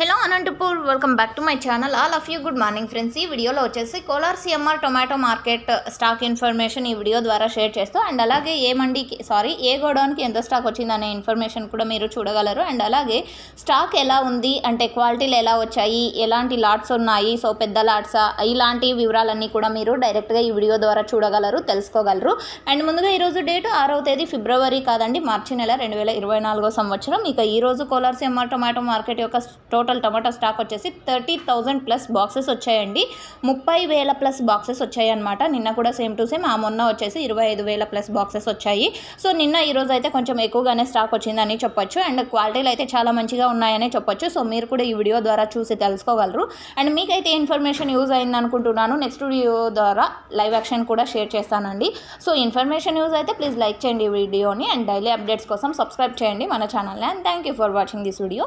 Hello Anantapur, welcome back to my channel. All of you good morning friends. ఈ వీడియోలో వచ్చేసి Kolar CMR tomato market stock information ఈ video ద్వారా share చేస్తూ and అలాగే ఏ గోడౌన్కి ఎంత స్టాక్ వచ్చిందనే ఇన్ఫర్మేషన్ కూడా మీరు చూడగలరు. అండ్ అలాగే స్టాక్ ఎలా ఉంది అంటే క్వాలిటీలు ఎలా వచ్చాయి, ఎలాంటి లాట్స్ ఉన్నాయి, సో పెద్ద లాట్సా, ఇలాంటి వివరాలన్నీ కూడా మీరు డైరెక్ట్గా ఈ వీడియో ద్వారా చూడగలరు, తెలుసుకోగలరు. అండ్ ముందుగా ఈరోజు డేటు 6వ తేదీ ఫిబ్రవరి కాదండి, మార్చి నెల 2024 సంవత్సరం. ఇక ఈరోజు కోలార్ సిఎంఆర్ టొమాటో మార్కెట్ యొక్క టోటల్ టమాటా స్టాక్ వచ్చేసి 30,000 ప్లస్ బాక్సెస్ వచ్చాయండి. 30,000 ప్లస్ బాక్సెస్ వచ్చాయి అనమాట. నిన్న కూడా సేమ్ టు సేమ్, మొన్న వచ్చేసి 25,000 ప్లస్ బాక్సెస్ వచ్చాయి. సో నిన్న ఈరోజు అయితే కొంచెం ఎక్కువగానే స్టాక్ వచ్చిందని చెప్పొచ్చు. అండ్ క్వాలిటీలు అయితే చాలా మంచిగా ఉన్నాయని చెప్పొచ్చు. సో మీరు కూడా ఈ వీడియో ద్వారా చూసి తెలుసుకోగలరు. అండ్ మీకైతే ఇన్ఫర్మేషన్ యూజ్ అయింది అనుకుంటున్నాను. నెక్స్ట్ వీడియో ద్వారా లైవ్ యాక్షన్ కూడా షేర్ చేస్తానండి. సో ఇన్ఫర్మేషన్ యూజ్ అయితే ప్లీజ్ లైక్ చేయండి ఈ వీడియోని. అండ్ డైలీ అప్డేట్స్ కోసం సబ్స్క్రైబ్ చేయండి మన ఛానల్ని. And thank you for watching this video.